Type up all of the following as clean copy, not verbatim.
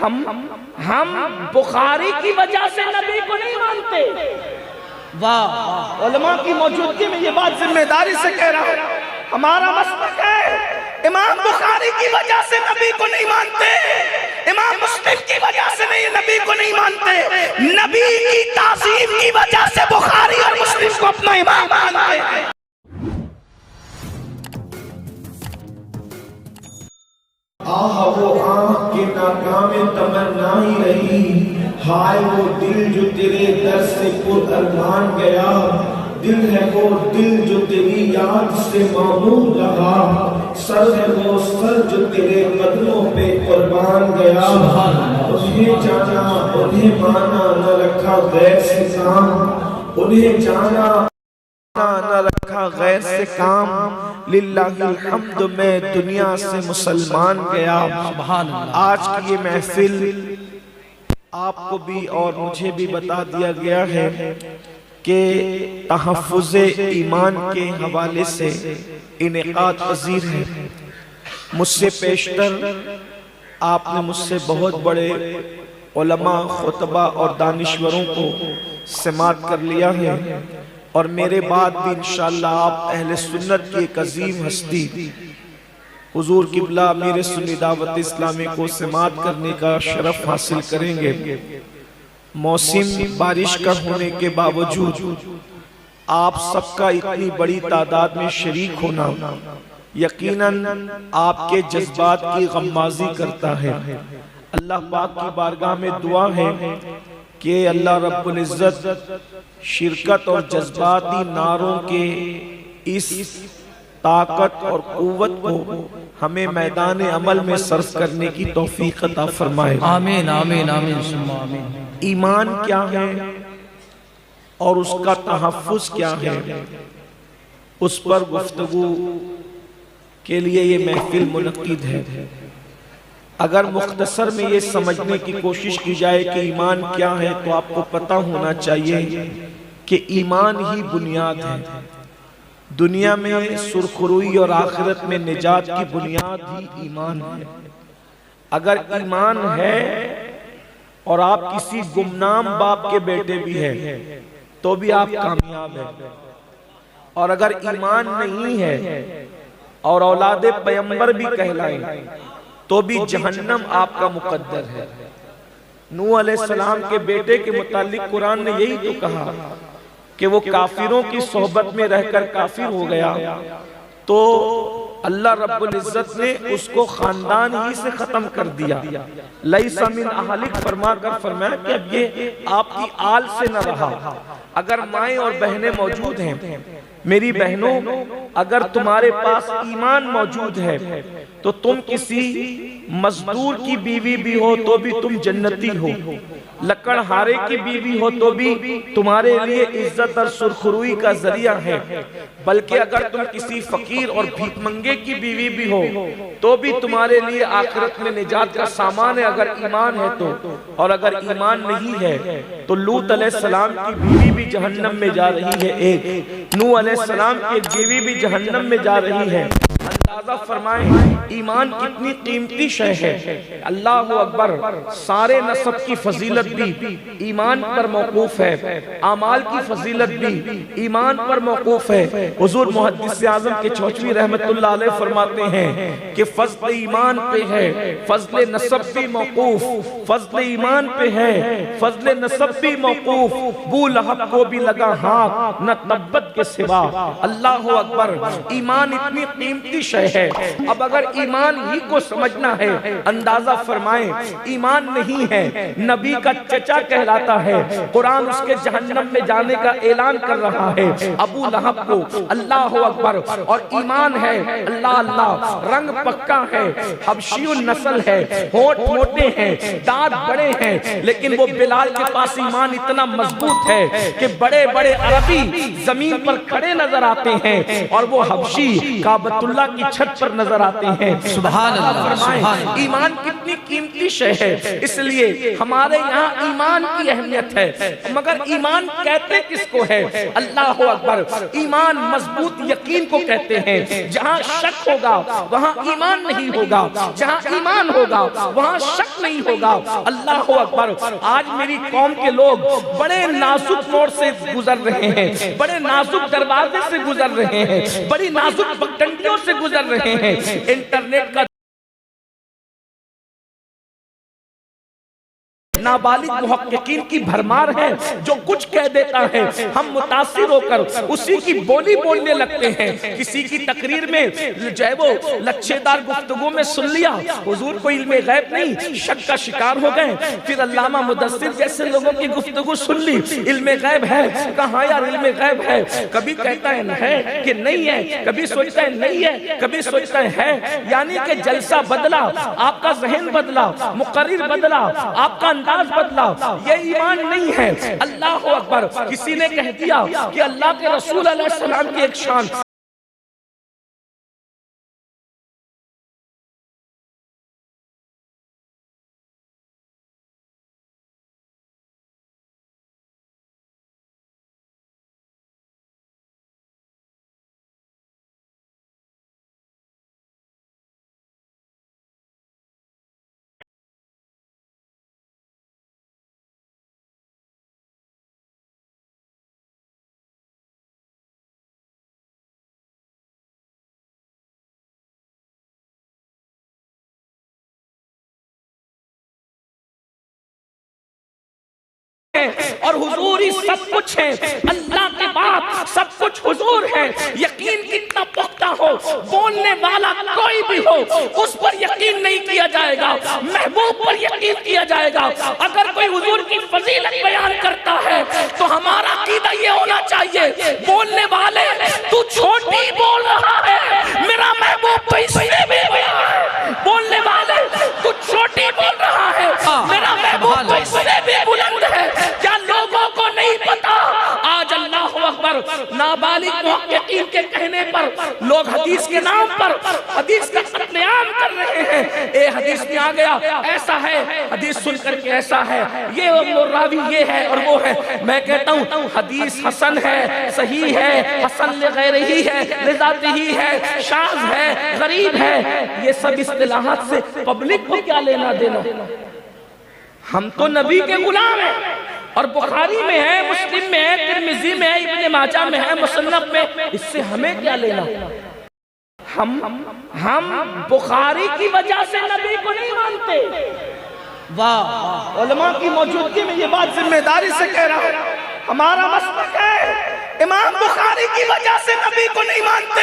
ہم بخاری کی وجہ سے نبی کو نہیں مانتے. واہ، علماء کی موجودگی میں یہ بات ذمہ داری سے کہہ رہا ہوں. ہمارا مسلک ہے امام بخاری کی وجہ سے نبی کو نہیں مانتے، امام مسلم کی وجہ سے نہیں نبی کو نہیں مانتے، نبی کی تعظیم کی وجہ سے بخاری اور مسلم کو اپنا امام مانتے ہیں. آہ وہ آنکھ کے ناکام تمنا ہی رہی، ہائے وہ دل جو تیرے در سے پر ارمان گیا، دل ہے وہ دل جو تیری یاد سے معمور رہا، سر ہے وہ سر جو تیرے قدموں پہ قربان گیا. انہیں جانا انہیں مانا نہ رکھا غیر سے کام، انہیں جانا نہ رکھا غیر سے کام. للہ الحمد میں دنیا سے مسلمان گیا. آج کی یہ محفل آپ کو بھی اور مجھے بھی بتا دیا گیا ہے کہ تحفظ ایمان کے حوالے سے انعقاد پذیر ہے. مجھ سے پیشتر آپ نے مجھ سے بہت بڑے علماء، خطبہ اور دانشوروں کو سماعت کر لیا ہے، اور میرے بعد بھی انشاءاللہ آپ اہل سنت کی ایک عظیم ہستی حضور قبلہ امیر سنی دعوت اسلامی کو سماعت کرنے کا شرف حاصل کریں گے. موسم بارش کا ہونے کے باوجود آپ سب کا اتنی بڑی تعداد میں شریک ہونا یقیناً آپ کے جذبات کی غمازی کرتا ہے. اللہ پاک کی بارگاہ میں دعا ہے کہ اللہ رب العزت شرکت اور جذباتی نعروں کے اس طاقت اور قوت کو ہمیں میدان عمل میں صرف کرنے کی توفیق عطا فرمائے. آمین آمین آمین ثم آمین. ایمان کیا ہے اور اس کا تحفظ کیا ہے، اس پر گفتگو کے لیے یہ محفل منعقد ہے. اگر مختصر میں یہ سمجھنے کی کوشش کی جائے کہ ایمان کیا ہے تو آپ کو پتہ ہونا چاہیے کہ ایمان ہی بنیاد ہے. دنیا میں سرخروئی اور آخرت میں نجات کی بنیاد ہی ایمان ہے. اگر ایمان ہے اور آپ کسی گمنام باپ کے بیٹے بھی ہیں تو بھی آپ کامیاب ہیں، اور اگر ایمان نہیں ہے اور اولاد پیغمبر بھی کہلائیں تو بھی جہنم آپ کا مقدر ہے. نوح علیہ السلام کے بیٹے کے متعلق قرآن نے یہی تو کہا کہ وہ کافروں کی صحبت میں رہ کر کافر ہو گیا، تو اللہ رب العزت نے اس کو خاندان ہی سے ختم کر دیا. لیس من اہلک فرما کر فرمایا کہ اب یہ آپ کی آل سے نہ رہا. اگر مائیں اور بہنیں موجود ہیں، میری بہنوں، اگر تمہارے پاس ایمان موجود ہے تو تم کسی مزدور کی بیوی بھی ہو تو بھی تم جنتی ہو، لکڑ ہارے کی بیوی ہو تو بھی تمہارے لیے عزت اور سرخروئی کا ذریعہ ہے. بلکہ اگر تم کسی فقیر اور بھیک منگے کی بیوی بھی ہو تو بھی تمہارے لیے آخرت میں نجات کا سامان ہے اگر ایمان ہے تو. اور اگر ایمان نہیں ہے تو لوط علیہ السلام کی بیوی بھی جہنم میں جا رہی ہے، ایک نوح علیہ السلام کی ایک بیوی بھی جہنم میں جا رہی ہے. اندازہ فرمائیں ایمان کتنی قیمتی شے ہے. اللہ اکبر. سارے نسب کی فضیلت بھی ایمان پر موقوف ہے، اعمال کی فضیلت بھی ایمان پر موقوف ہے. حضور محدث اعظم کے چوچوی رحمت اللہ علیہ فرماتے ہیں کہ فضل ایمان پہ ہے، فضل نسب بھی موقوف. فضل ایمان پہ ہے، فضل نسب بھی موقوف. بو لہب کو بھی لگا ہاتھ نہ تبت کے سوا. اللہ اکبر. ایمان اتنی قیمتی شے ہے. اب اگر ایمان ہی کو سمجھنا ہے، اندازہ فرمائیں ایمان نہیں ہے، نبی کا چچا کہلاتا ہے، قرآن اس کے جہنم میں جانے کا اعلان کر رہا ہے ابو لہب کو. اللہ اکبر. اور ایمان ہے، اللہ اللہ، رنگ پکا ہے، حبشی النسل ہے، ہونٹ موٹے ہیں، دانت بڑے ہیں، لیکن وہ بلال کے پاس ایمان اتنا مضبوط ہے کہ بڑے بڑے عربی زمین پر کھڑے نظر آتے ہیں اور وہ حبشی کعبۃ اللہ کی چھت پر نظر آتے ہیں۔ سبحان اللہ، فرمائیں ایمان کتنی قیمتی شے ہے، اس لیے ہمارے یہاں ایمان کی اہمیت ہے، مگر ایمان کہتے کس کو ہے؟ اللہ اکبر، ایمان مضبوط یقین کو کہتے ہیں۔ جہاں شک ہوگا وہاں ایمان نہیں ہوگا، جہاں ایمان ہوگا وہاں شک نہیں ہوگا۔ اللہ اکبر، آج میری قوم کے لوگ بڑے نازک موڑ سے گزر رہے ہیں، بڑے نازک دروازے سے گزر رہے ہیں، بڑی نازک پگڈنڈیوں سے گزر رہے ہیں۔ انٹرنیٹ کا نابالغ محققین کی بھرمار ہے، جو کچھ کہہ دیتا ہے ہم متاثر ہو کر اسی کی بولی بولنے لگتے ہیں۔ کسی کی تقریر میں جو ہے وہ لچھے دار گفتگو میں سن لیا حضور کو علم غیب نہیں، شک کا شکار ہو گئے۔ پھر علامہ مدثر جیسے لوگوں کی گفتگو سن لی، علم غیب ہے، کہاں یار علم غیب ہے؟ کبھی کہتا ہے کہ نہیں ہے، کبھی سوچتا ہے نہیں ہے، کبھی سوچتا ہے۔ یعنی کہ جلسہ بدلا، آپ کا ذہن بدلا، مقرر بدلا، آپ کا انداز بدلا، یہ ایمان نہیں ہے۔ اللہ اکبر، کسی نے کہہ دیا کہ اللہ کے رسول علیہ السلام کی ایک شان اور حضور ہی سب کچھ ہے، اللہ کے بعد سب کچھ حضور ہے۔ یقین کتنا پختہ ہو، بولنے والا کوئی بھی ہو، اس پر یقین نہیں کیا جائے گا، محبوب پر یقین کیا جائے گا۔ اگر کوئی حضور کی فضیلت بیان کرتا ہے تو ہمارا عقیدہ یہ ہونا چاہیے، بولنے والے تو چھوٹی بول رہا ہے، میرا محبوب تو اس سے بھی بڑا ہے۔ بولنے والے تو چھوٹی بول رہا ہے، میرا محبوب تو اس سے بھی بلند ہے۔ کیا لوگوں کو نہیں پتا؟ آج اللہ اکبر، نابالغ محققین کے کہنے پر لوگ حدیث کے نام پر حدیث کا قتل عام کر رہے ہیں۔ اے حدیث میں آ گیا ایسا ہے، حدیث سن کر کے ایسا ہے، یہ راوی یہ ہے اور وہ ہے۔ میں کہتا ہوں حدیث حسن ہے، صحیح ہے، حسن لغیرہ ہی ہے، لذات ہی ہے، شاذ ہے، غریب ہے، یہ سب اصطلاحات سے پبلک کو کیا لینا دینا؟ ہم تو نبی کے غلام ہیں، اور بخاری میں ہے، مسلم میں ہے، ترمذی میں ہے، ابن ماجہ میں ہے، مصنف میں، اس سے ہمیں کیا لینا؟ ہم بخاری کی وجہ سے نبی کو نہیں مانتے۔ واہ، علماء کی موجودگی میں یہ بات ذمہ داری سے کہہ رہا ہوں، ہمارا مسلک ہے امام بخاری کی وجہ سے نبی کو نہیں مانتے،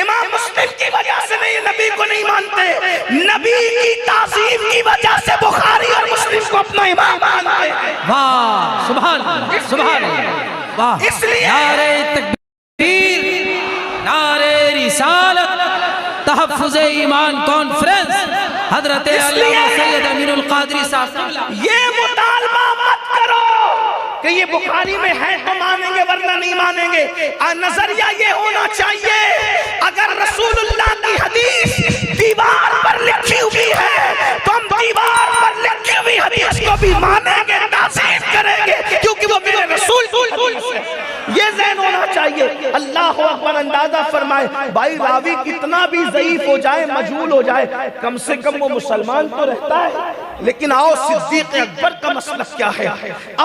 امام مسلم کی وجہ سے نہیں نبی کو نہیں مانتے، نبی کی تعظیم کی وجہ سے بخاری اور مسلم کو اپنا امام مانتے ہیں۔ واہ، سبحان اللہ، سبحان اللہ، واہ، اس لیے نعرہ تکبیر، نعرہ رسالت، تحفظ ایمان کانفرنس، حضرت علامہ سید امین القادری صاحب، یہ مطالبہ مت کرو کہ یہ بخاری میں ہے تو مانیں گے ورنہ نہیں مانیں گے۔ نظریہ یہ ہونا چاہیے اگر رسول اللہ کی حدیث دیوار پر لکھی ہوئی ہے تو ہم دیوار پر لکھی ہوئی حدیث کو بھی مانیں گے، تعظیم کریں گے، کیونکہ وہ میرے رسول کی حدیث ہے۔ یہ ذہن ہونا چاہیے۔ اللہ اکبر، اندازہ فرمائے بھائی راوی کتنا بھی ضعیف ہو جائے، مجہول ہو جائے، کم سے کم وہ مسلمان تو رہتا ہے۔ لیکن آؤ صدیق اکبر کا مسلک کیا ہے؟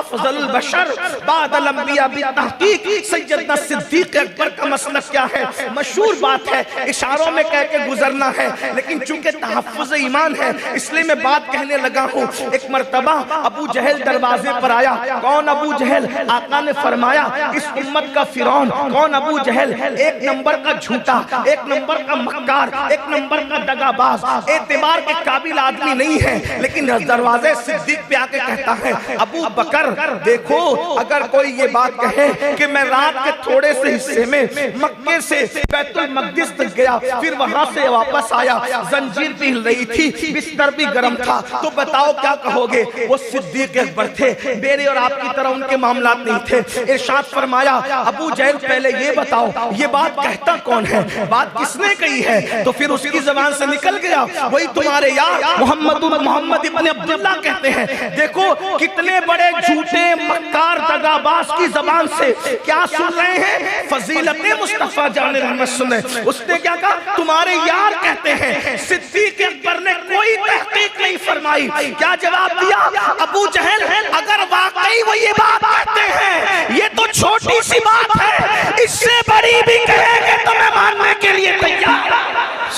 افضل البشر بعد الانبیاء بالتحقیق سیدنا صدیق اکبر کا مسلک کیا ہے؟ مشہور بات ہے، اشاروں میں کہہ کے گزرنا ہے، لیکن چونکہ تحفظ ایمان ہے اس لیے میں بات کہنے لگا ہوں۔ ایک مرتبہ ابو جہل دروازے پر آیا۔ کون ابو جہل؟ آقا نے فرمایا اس امت کا فرعون۔ کون ابو جہل؟ ایک نمبر کا جھوٹا، ایک نمبر کا مکار، ایک نمبر کا دغاباز، اعتبار کے قابل آدمی نہیں ہے، لیکن دروازے صدیق پہ آ کے کہتا ہے ابو بکر دیکھو، اگر کوئی یہ بات کہے کہ میں رات کے تھوڑے سے حصے میں مکے سے بیت المقدس تک گیا، پھر وہاں سے واپس آیا، زنجیر بھی ہل رہی تھی، بستر بھی گرم تھا، تو بتاؤ کیا کہو گے؟ وہ صدیق اکبر تھے، میرے اور آپ کی طرح ان کے معاملات نہیں تھے۔ ارشاد فرمایا ابو جہل پہلے یہ بتاؤ یہ بات کہتا کون ہے، بات کس نے کہی ہے؟ تو پھر اس کی زبان سے نکل گیا وہی تمہارے یار محمد ابن عبداللہ کہتے ہیں۔ دیکھو کتنے بڑے جھوٹے مکار دغاباز کی زبان سے کیا سن رہے ہیں؟ فضیلت مصطفیٰ جان رحمت سنیں۔ اس نے کیا کہا؟ تمہارے یار کہتے ہیں۔ صدیق اکبر نے کوئی تحقیق نہیں فرمائی، کیا جواب دیا؟ ابو جہل اگر واقعی وہ یہ بات کہتے ہیں یہ تو چھوٹی سی بات ہے، اس سے بڑی بھی کہیں گے تو میں ماننے کے لیے تیار۔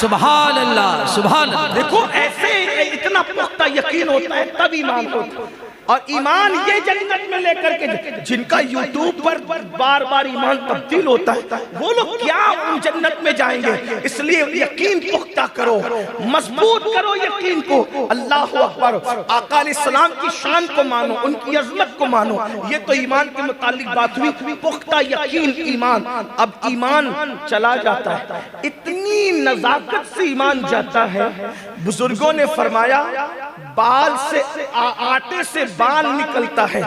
سبحان اللہ سبحان اللہ۔ دیکھو ایسے اتنا پختہ یقین ہوتا ہے تب ایمان ہوتا ہے، اور ایمان یہ جنت میں لے کر کے جن کا یوٹیوب پر بار بار ایمان تبدیل ہوتا ہے وہ لوگ کیا ان جنت میں جائیں گے؟ اس لیے یقین پختہ کرو، مضبوط کرو یقین کو۔ اللہ اکبر، آقا علیہ السلام کی شان کو مانو، ان کی عظمت کو مانو، یہ تو ایمان کے متعلق بات ہوئی۔ پختہ یقین ایمان۔ اب ایمان چلا جاتا ہے، اتنی نزاکت سے ایمان جاتا ہے، بزرگوں نے فرمایا بال سے آٹے سے بال نکلتا ہے،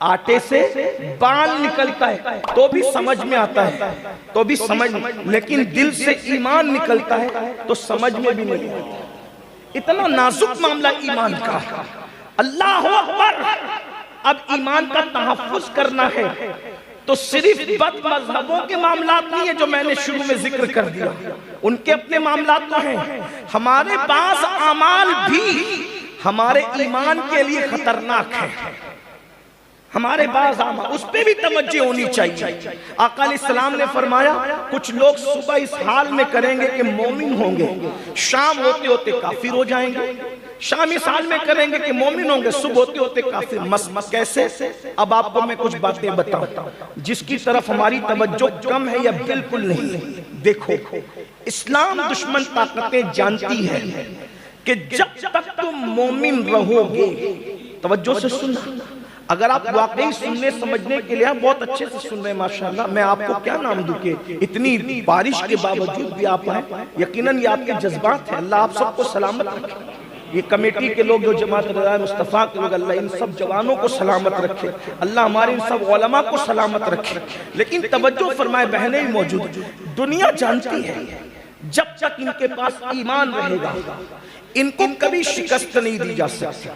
آٹے سے بال نکلتا ہے تو بھی سمجھ میں آتا ہے، تو بھی سمجھ، لیکن دل سے ایمان نکلتا ہے تو سمجھ میں بھی نہیں آتا۔ اتنا نازک معاملہ ایمان کا۔ اللہ اکبر۔ اب ایمان کا تحفظ کرنا ہے تو صرف بد مذہبوں کے معاملات نہیں ہے جو میں نے شروع میں ذکر کر دیا، ان کے اپنے معاملات تو ہیں، ہمارے بعض اعمال بھی ہمارے ایمان کے لیے خطرناک ہیں، ہمارے بعض اعمال اس پہ بھی توجہ ہونی چاہیے۔ آقا علیہ السلام نے فرمایا کچھ لوگ صبح اس حال میں کریں گے کہ مومن ہوں گے، شام ہوتے ہوتے کافر ہو جائیں گے، شام اس حال میں کریں گے کہ مومن ہوں گے، صبح ہوتے ہوتے کافر۔ کیسے؟ اب آپ کو میں کچھ باتیں بتاؤں جس کی طرف ہماری توجہ کم ہے یا بالکل نہیں۔ دیکھو اسلام دشمن طاقتیں جانتی ہے کہ جب تک تم مومن رہو گے، توجہ سے سننا، اگر آپ واقعی سننے سمجھنے کے لیے بہت اچھے سے سن رہے ہیں ماشاءاللہ، میں آپ کو کیا نام دوں کہ اتنی بارش کے باوجود بھی آپ آئیں، یقیناً یہ آپ کے جذبات ہیں، اللہ آپ سب کو سلامت رکھے۔ یہ کمیٹی کے لوگ جو جماعت رضا مصطفیٰ کے لوگ، اللہ ان سب جوانوں کو سلامت رکھے، اللہ ہمارے ان سب علماء کو سلامت رکھے۔ لیکن توجہ فرمائے بہنیں موجود، دنیا جانتی ہے جب تک ان کے پاس ایمان رہے گا ان کو کبھی شکست نہیں دی جا سکتی۔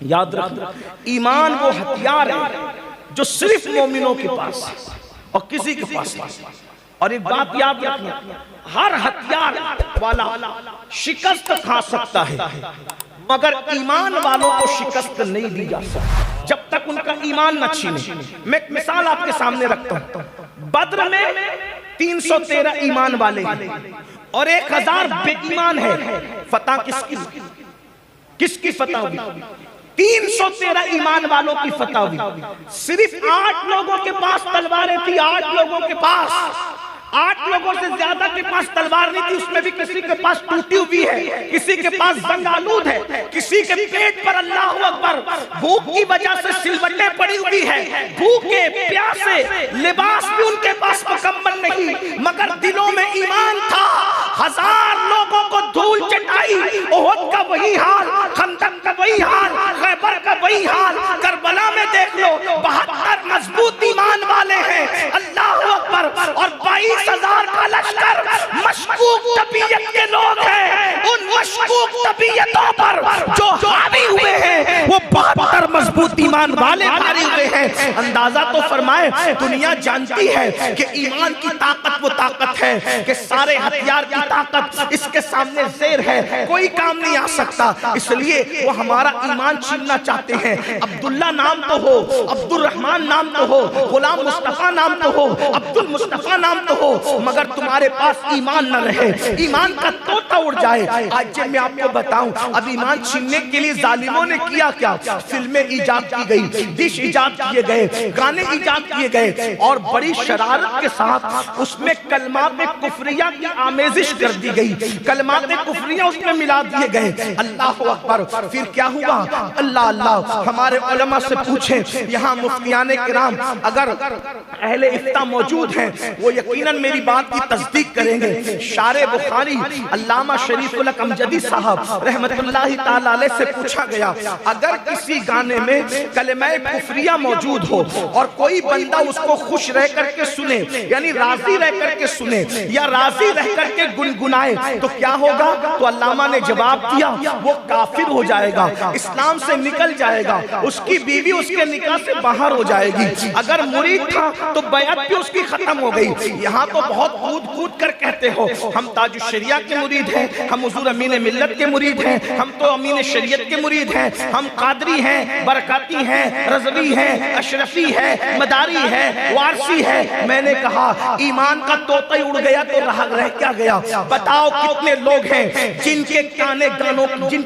یاد رکھنا ایمان وہ ہتھیار ہے جو صرف مومنوں کے پاس اور کسی کے پاس نہیں۔ اور ایک بات یاد رکھنا، ہر ہتھیار والا شکست کھا سکتا ہے مگر ایمان والوں کو شکست نہیں دی جا سکتی جب تک ان کا ایمان نہ چھینے۔ میں ایک مثال آپ کے سامنے رکھتا ہوں، بدر میں 313 ایمان والے ہیں اور 1000 بے ایمان ہے، فتح کس کی فتح ہوئی؟ 313 ایمان والوں کی فتح ہوئی، صرف 8 لوگوں کے پاس تلواریں تھی، 8 لوگوں کے پاس، 8 لوگوں سے زیادہ کے پاس تلوار نہیں تھی، اس میں بھی کسی کے پاس ٹوٹی ہوئی ہے، کسی کے پاس زنگ آلود ہے، کسی کے پیٹ پر اللہ اکبر بھوک کی وجہ سے سلوٹیں پڑی ہوئی ہے، بھوکے پیاسے، لباس بھی ان کے پاس مکمل نہیں مگر دلوں میں ایمان تھا۔ 1000 لوگوں کو دھول چٹائی، احد کا وہی حال، خندق کا وہی حال، خیبر کا وہی حال، کربلا میں دیکھ لو 72 مضبوط ایمان والے ہیں، اللہ اکبر، اور 22,000 کا لشکر مشکوک طبیعت کے لوگ ہیں، ان مشکوک طبیعتوں پر جو حاوی ہوئے ہیں وہ 72 مضبوط ایمان والے بھاری ہوئے ہیں۔ اندازہ تو فرمائے دنیا جانتی ہے کہ ایمان کی طاقت وہ طاقت ہے کہ سارے ہتھیار کی طاقت اس کے سامنے زیر ہے، کوئی کام نہیں آ سکتا، اس لیے وہ ہمارا ایمان چھیننا چاہتے ہیں۔ عبداللہ نام تو ہو، عبد الرحمن نام تو ہو، غلام مصطفیٰ نام تو ہو، عبد المصطفیٰ نام تو ہو، مگر تمہارے پاس ایمان نہ رہے، ایمان کا طوطا اڑ جائے۔ آج جب میں آپ کو بتاؤں اب ایمان چھیننے کے لیے ظالموں نے کیا کیا، فلمیں ایجاد ایجاد کی گئی، ڈش ایجاد کیے گئے، گانے ایجاد کیے گئے، اور بڑی شرارت کے ساتھ اس میں کلمات کفریہ کی آمیزش کر دی گئی، کلمات کفریہ اس میں ملا دیے گئے۔ اللہ اکبر! پھر کیا ہوا؟ اللہ اللہ! ہمارے علماء سے پوچھیں، یہاں مفتیان کرام اگر اہل افتاء موجود ہیں وہ یقیناً میری بات کی تصدیق کریں گے۔ شارح بخاری علامہ شریف الحق امجدی صاحب رحمت اللہ تعالی علیہ سے پوچھا گیا، اگر کسی گانے میں کلمہ کفریہ موجود ہو اور کوئی بندہ اس کو خوش رہ کر کے سنے، یعنی راضی رہ کر کے سنے یا راضی رہ کر کے گنگنائے، تو کیا ہوگا؟ تو علامہ نے جواب دیا، وہ کافر ہو جائے گا، اسلام سے نکل جائے گا، اس کی بیوی اس کے نکاح سے باہر ہو جائے گی۔ اگر مرید تھا تو بیعت بھی اس کی ختم ہو گئی۔ یہاں تو بہت کود کود کر کہتے ہو ہم تاج الشریعہ کے مرید ہیں، ہم حضور امین ملت کے مرید ہیں، ہم تو امین شریعت کے مرید ہیں، ہم قادری ہیں، برکاتی ہیں، رضوی ہیں، اشرفی ہے، مداری ہے، وارسی ہے۔ میں نے کہا ایمان کا طوطا ہی اڑ گیا تو رہ کیا گیا؟ بتاؤ کتنے لوگ ہیں جن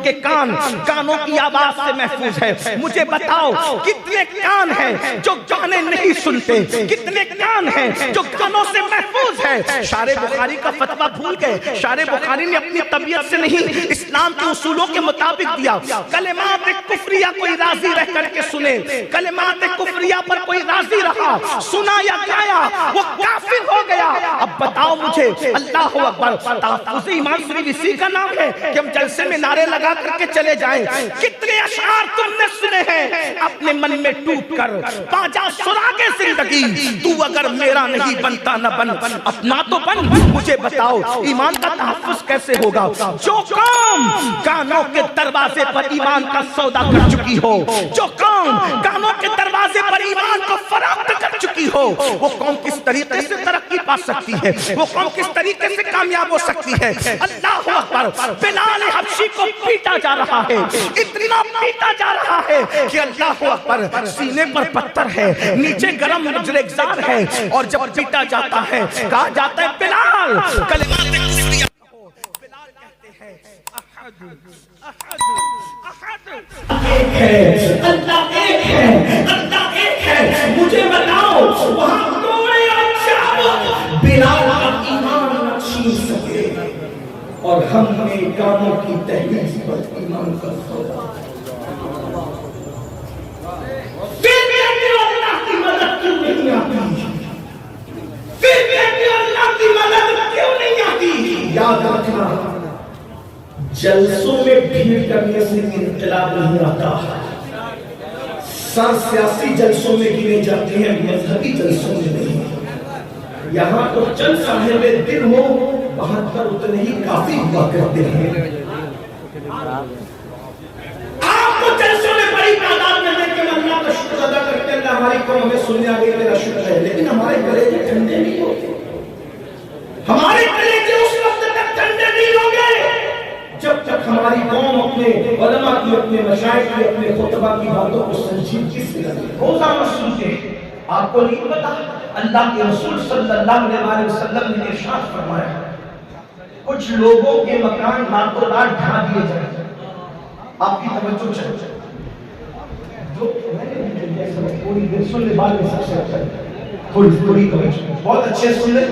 کے کان گانوں کی آواز سے محفوظ ہے؟ مجھے بتاؤ کتنے کان ہیں جو گانے نہیں سنتے، کتنے کان ہیں جو گانوں سے محفوظ ہے؟ شارح بخاری کا فتویٰ بھول گئے۔ شارح بخاری نے اپنی طبیعت سے نہیں، اسلام کے اصولوں کے مطابق دیا۔ کلمات کفریہ کوئی راضی رہ کر کے سنے، کلمات کفریہ پر کوئی راضی رہا، سنا یا گایا، وہ کافر ہو گیا۔ اب بتاؤ مجھے، اللہ اکبر! تحفظ ایمان صرف اسی کا نام ہے کہ ہم جلسے میں نعرے لگا کر کے چلے جائیں؟ کتنے اشعار تم نے سنے ہیں اپنے من میں ٹوٹ کر، پاجا سراغ زندگی، تو اگر میرا نہیں بنتا نہ بن، اپنا تو بن۔ مجھے بتاؤ ایمان کا تحفظ کیسے ہوگا؟ جو قوم گانوں کے دروازے پر ایمان کا سودا کر چکی ہو، جو قوم گانوں کے دروازے پر ایمان کو فروخت کر چکی ہو، وہ قوم کس طریقے سے ترقی پا سکتی ہے؟ وہ قوم کس طریقے سے کامیاب ہو سکتی ہے؟ اللہ اکبر! بلال حبشی کو پیٹا جا رہا ہے، اتنا پیٹا جا رہا ہے کہ اللہ اکبر! سینے پر پتھر ہے، نیچے گرم مجرگزار ہے، اور جب پیٹا جاتا ہے کہا جاتا ہے بلال کلمات کفریہ کہو۔ بلال کہتے ہیں احد احد احد ایک ہے، اللہ ایک ہے، اللہ ایک ہے۔ مجھے بتاؤ وہاں کوئی اچھا بلال کا ایمان نہ چھین سکے، اور ہم نے گانوں کی تحریف پر ایمان کا سودا۔ پھر بھی اللہ کی مدد کیوں نہیں آتی؟ پھر بھی اللہ کی مدد کیوں نہیں آتی؟ یاد رکھنا، جلسوں میں بھیڑ کرنے سے انقلاب نہیں آتا۔ سر سیاسی جلسوں میں گنے جاتے ہیں، مذہبی جلسوں میں نہیں۔ یہاں تو چند صاحب دل ہو، وہاں پر اتنے ہی کافی ہوا کرتے ہیں۔ آپ کو جلسوں میں بڑی تعداد میں دیکھ کے اللہ کا شکر ادا کرتے ہیں، اللہ ہماری قوم ہمیں سننے آ گئی، تیرا شکر ہے، لیکن ہمارے کلیجے ٹھنڈے نہیں ہوتے۔ ہمارے کلیجے اس وقت تک ٹھنڈے نہیں ہوں گے جب تک ہماری قوم اپنے علماء کی، اپنے مشائخ کی، اپنے خطبہ کی باتوں کو سنجیدگی سے روزانہ سنتے ہیں۔ آپ کو نہیں پتا اللہ کے رسول صلی اللہ علیہ وسلم نے ارشاد فرمایا کچھ لوگوں کے مکان راتوں رات ڈھا دیے جائیں۔ آپ کی توجہ چاہیے، جو پوری دیر سن لے، بعد میں سب سے اچھا تھوڑی توجہ، بہت اچھے سن لے،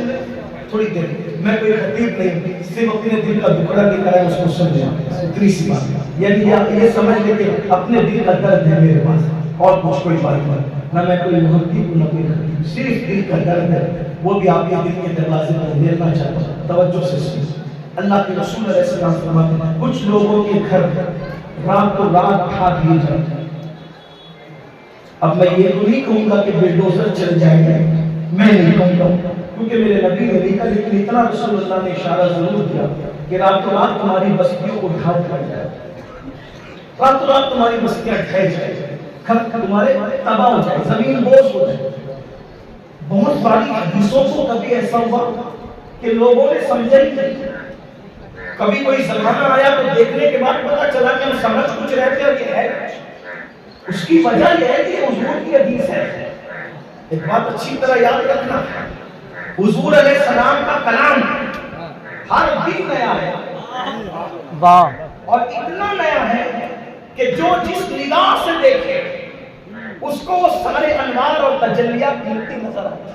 تھوڑی دیر۔ میں کوئی خطیب نہیں، صرف اپنے دل کا دکڑا نکلا ہے، اس کو سمجھا، اتنی سی بات۔ یعنی یہ سمجھ لے کہ اپنے دل کا درد ہے میرے پاس، اور کچھ کوئی بات نہیں، نہ میں کوئی محقق ہوں نہ کوئی خطیب، صرف دل کا درد ہے، وہ بھی آپ کے دل کے دروازے پر دینا چاہتا ہوں، توجہ سے سنیں۔ اللہ کے رسول علیہ السلام فرماتے ہیں کچھ لوگوں کے گھر رات کو رات ڈھا دیے جاتے ہیں۔ اب میں یہ تو نہیں کہوں گا کہ بلڈوزر چل جائے گا، میں نہیں کہوں گا، کیونکہ میرے نبی نے لکھا، لیکن اتنا رسول اللہ نے اشارہ ضرور کیا کہ راتوں رات تمہاری بستیوں کو ڈھا دیا جائے، راتوں رات تمہاری بستیاں ڈھہ جائے، تمہارے تباہ ہو جائے، زمین بوجھ ہو جائے۔ بہت ساری حدیثوں کو کبھی ایسا ہوا کہ لوگوں نے سمجھا ہی نہیں، کبھی کوئی زمانہ آیا تو دیکھنے کے بعد پتا چلا کہ ہم سمجھ کچھ رہے تھے اور یہ ہے، اس کی وجہ یہ ہے کہ حضور کی حدیث ہے۔ ایک بات اچھی طرح یاد رکھنا، حضور علیہ السلام کا کلام ہر دن نیا ہے، اور اتنا نیا ہے کہ جو جس نگاہ سے دیکھے اس کو وہ سارے انوار اور تجلیات ملتی نظر آتی.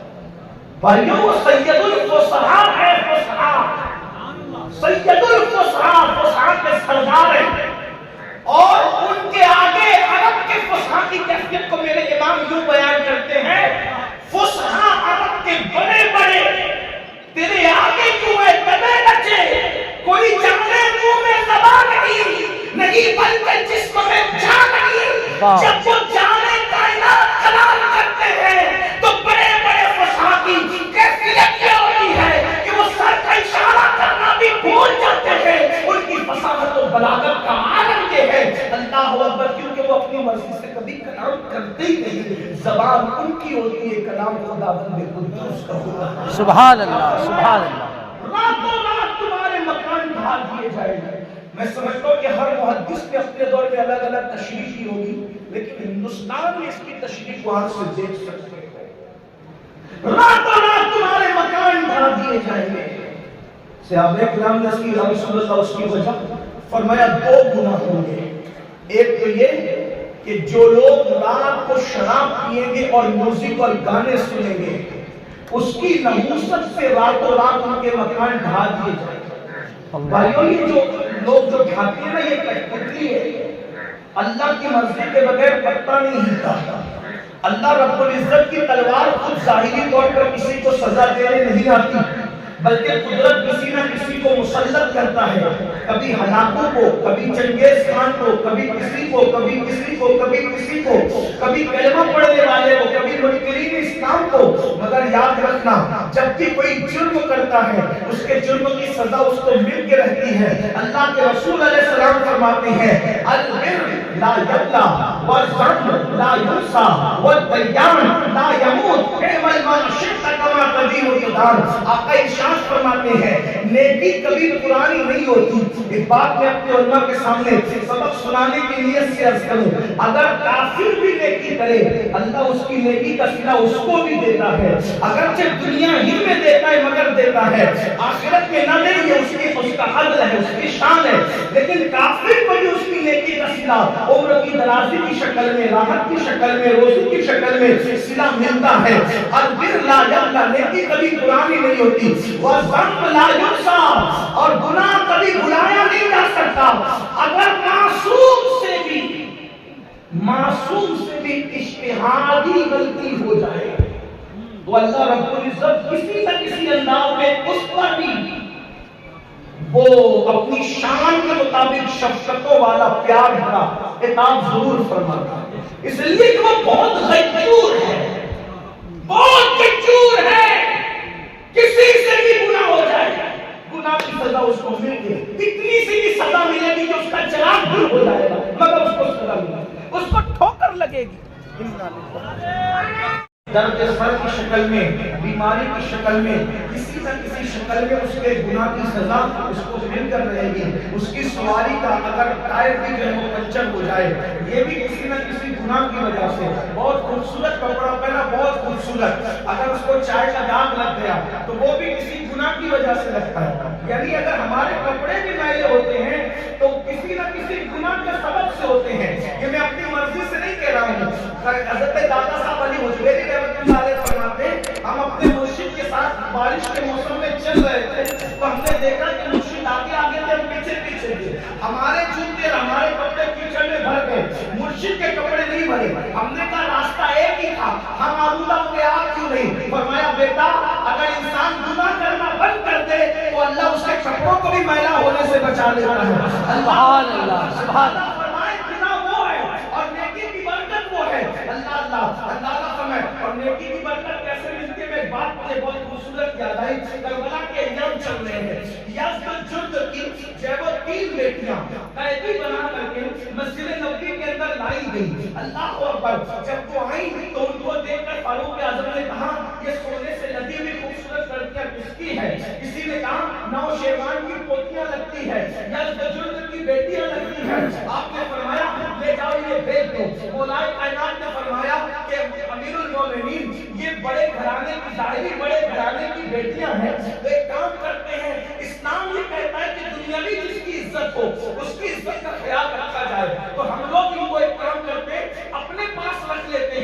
بھائیوں وہ سید الفصحاء ہے، فصحاء سید الفصحاء، فصحاء کے سردار ہیں. اور ان کے آگے عرب کے فصحاء کی کیفیت کو میرے امام یوں بیان کرتے ہیں، فصحاء عرب کے بڑے بڑے تیرے آگے کیوں ہے دبے نچے، کوئی جانے منہ میں زبان نہیں بلکہ جسم میں جان نہیں. جب وہ جانے کائنات کلام کرتے ہیں تو بڑے بڑے فصحاء کی کیفیت کیا ہوتی ہے کہ وہ سر کا اشارہ کرنا بھی بھول جاتے ہیں. ان کی فصاحت و بلاغت کا عالم یہ ہے. اللہ اکبر، کیونکہ وہ اپنی مرضی سے کبھی کلام کرتے ہی نہیں، زبان ان کی ہوتی ہے، کلام خداوند قدوس کا ہوتا ہے. سبحان اللہ، سبحان اللہ. راتوں رات تمہارے مکان ڈھا دیے جائیں گے. میں سمجھتا ہوں کہ ہر محدث نے اپنے دور میں الگ الگ تشریح کی ہوگی، لیکن ہندوستان میں اس کی تشریح وہاں سے دیکھ سکتے ہیں. راتوں رات تمہارے مکان ڈھا دیے جائیں گے. صحابہ کرام نے صلی اللہ اس کی وجہ فرمایا دو گناہ ہوں گے. ایک تو یہ کہ جو لوگ رات کو شراب پیئیں گے اور میوزک اور گانے سنیں گے، اس کی نحوست سے راتوں رات ان کے مکان ڈھا دیے جائیں گے. بھائیوں یہ جو لوگ جو ڈھاتے ہیں نا، یہ کٹپٹلی ہے. اللہ کی مرضی کے بغیر پتہ نہیں ہلتا. اللہ رب العزت کی تلوار خود ظاہری طور پر کسی کو سزا دینے نہیں آتی، بلکہ قدرت کسی نہ کسی کو مسلط کرتا ہے. کبھی ہلاکوں کو، کبھی چنگیز خان کو، کبھی کسی کو، کبھی کسی کو، کبھی کسی کو، کبھی کلمہ پڑھنے والے کو، کبھی منکرین اسلام کو. مگر یاد رکھنا، جب بھی کوئی جرم کرتا ہے اس کے جرم کی سزا اس کو مل کے رہتی ہے. اللہ کے رسول علیہ السلام فرماتے ہیں البر لا یبلا والذنب لا ینسا والدیان لا یموت اعمل ما شئت کما تدین تدان. آقا ارشاد فرماتے ہیں نیکی کبھی پرانی نہیں ہوتی. ایک بات میں اپنے علماء کے سامنے سبق سنانے کی نیت سے عرض کروں، اگر کافر بھی نیکی کرے اللہ اس کی نیکی کا صلہ اس کو بھی دیتا ہے. اگرچہ دنیا ہی میں دیتا ہے مگر دیتا ہے، آخرت میں نہ دے، یہ اس کا عدل ہے، اس کی شان ہے. لیکن کافر کو بھی اس کی نیکی کا صلہ عمر کی درازی کی شکل میں، راحت کی شکل میں، روزی کی شکل میں صلہ ملتا ہے. البر لا یبلا، نیکی کبھی پرانی نہیں ہوتی. والذنب لا ینسا، اور گناہ کبھی بھلایا نہیں جا سکتا. اگر معصوم سے بھی اجتہادی غلطی ہو جائے تو اللہ رب العزت کسی نہ کسی انداز میں اس پر بھی وہ اپنی شان کے مطابق شفقتوں والا پیار بھرا عتاب ضرور فرماتا ہے. اس لیے کہ وہ بہت غیور ہے، بہت غیور ہے. کسی سے بھی گناہ ہو جائے، گناہ کی سزا اس کو مل گئی. اتنی سی بھی سزا ملے گی کہ اس کا چراغ دور ہو جائے گا، مگر اس کو سزا ملے گی، اس کو ٹھوکر لگے گی. درد سر کی شکل میں، بیماری کی شکل میں، کسی نہ کسی شکل میں اس کے گناہ کی سزا اس کو مل کر رہے گی. اس کی سواری کا اگر ٹائر بھی جو ہے وہ پنچر ہو جائے، یہ بھی کسی نہ کسی گناہ کی وجہ سے. بہت خوبصورت کپڑا پہنا، بہت خوبصورت، اگر اس کو چائے کا داغ لگ گیا تو وہ بھی کسی گناہ کی وجہ سے لگتا ہے. یعنی اگر ہمارے کپڑے بھی میلے ہوتے ہیں تو کسی نہ کسی گناہ کے سبب سے ہوتے ہیں. یہ میں اپنی مرضی سے نہیں کہہ رہا ہوں. حضرت دادا صاحب علی حجویری رحمۃ اللہ علیہ فرماتے ہیں ہم اپنے مرشد کے ساتھ بارش کے موسم میں چل رہے تھے تو ہم نے دیکھا کہ مرشد آگے آگے تھے، ہم پیچھے پیچھے تھے. ہمارے جوتے ہمارے کپڑے کیچڑ میں بھر گئے، مرشد کے کپڑے نہیں بھرے. ہم نے کہا راستہ ایک ہی تھا، ہم آلودہ ہوئے آپ کیوں نہیں؟ فرمایا بیٹا اگر انسان گناہ کرنا بند کر دے تو اللہ اس کے کپڑوں کو بھی میلا ہونے سے بچا لیتا ہے. سبحان اللہ، سبحان اللہ. اور نیکی کی برکت کیسے ملتی ہے؟ ایک بات مجھے بہت خوبصورت یاد آئی. کربلا کے ایام چل رہے ہیں، یزد جرد کی جو وہ 3 بیٹیاں قیدی بنا کر کے مسجد نبوی کے اندر لائی گئی. اللہ اکبر. جب وہ آئی تو ان کو دیکھ کر فاروق اعظم نے کہا یہ سونے سے لدی ہوئی خوبصورت لڑکیاں کس کی ہے؟ کسی نے کہا نوشیروان کی پوتیاں لگتی ہے، یزد جرد کی بیٹیاں لگتی ہیں. آپ نے فرمایا لے جاؤ یہ بیچ دو. مولا کائنات نے فرمایا کہ امیر المومنین یہ بڑے گھرانے کی ظاہری بڑے گھرانے کی بیٹیاں ہیں، تو ایک کام کرتے ہیں. اسلام یہ کہتا ہے کہ دنیا میں جس کی عزت ہو اس کی عزت کا خیال رکھا جائے، تو ہم لوگ ان کو ایک کام کرتے ہیں اپنے پاس رکھ لیتے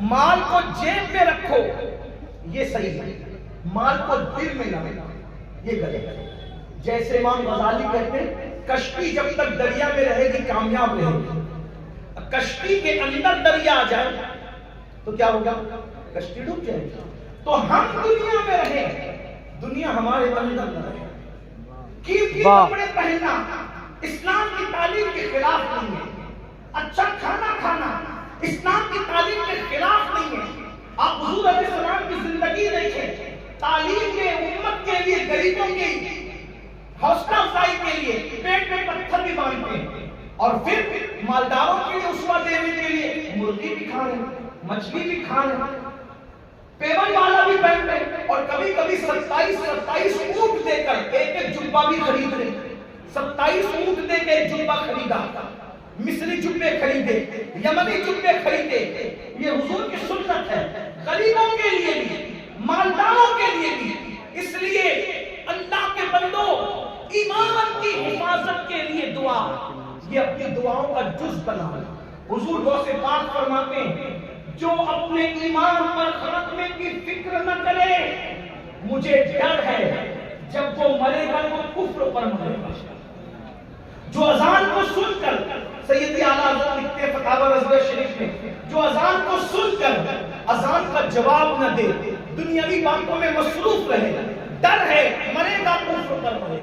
مال کو جیب میں رکھو یہ صحیح ہے، مال کو دل میں نہ رکھو یہ غلط ہے۔ جیسے امام غزالی کہتے ہیں کشتی جب تک دریا میں رہے گی کامیاب رہے گی، کشتی کے اندر دریا آ جائے تو کیا ہوگا؟ کشتی ڈوب جائے گی۔ تو ہم دنیا میں رہیں، دنیا ہمارے اندر نہ رہے۔ قیمتی کپڑے پہننا اسلام کی تعلیم کے خلاف نہیں ہے، اچھا کھانا کھانا اسلام کی تعلیم کے خلاف نہیں ہے۔ آپ حضور علیہ السلام کی زندگی دیکھیں، تعلیم کے امت کے لیے، غریبوں کی حوصلہ افزائی کے لیے پیٹ میں پتھر بھی باندھتے ہیں، اور پھر مالداروں کے لیے اسوہ دینے کے لیے مرغی بھی کھا رہے ہیں، مچھلی بھی کھا رہے ہیں، پیون والا بھی پہن رہے، اور کبھی کبھی 27 اونٹ دے کر ایک جبہ بھی خرید رہے، 27 اونٹ دے کے ایک جبہ خریدا، مصری جبے خریدے، یمنی جبے خریدے۔ یہ حضور کی سنت ہے، غریبوں کے لیے بھی، مالداروں کے لیے بھی۔ اس لیے اللہ کے بندوں، ایمان کی حفاظت کے لیے دعا یہ اپنی دعاؤں کا جز بنا۔ حضور غوث پاک فرماتے ہیں جو اپنے ایمان پر خاتمے کی فکر نہ کرے، مجھے ڈر ہے جب وہ مرے گا وہ کفر پر مرے گا۔ جو اذان کو سن کر، سیدی اعلیٰ حضرت لکھتے ہیں فتاوی رضویہ شریف میں، جو اذان کو سن کر اذان کا جواب نہ دے، دنیاوی باتوں میں مصروف رہے، ڈر ہے مرے گا کفر پر مرے گا۔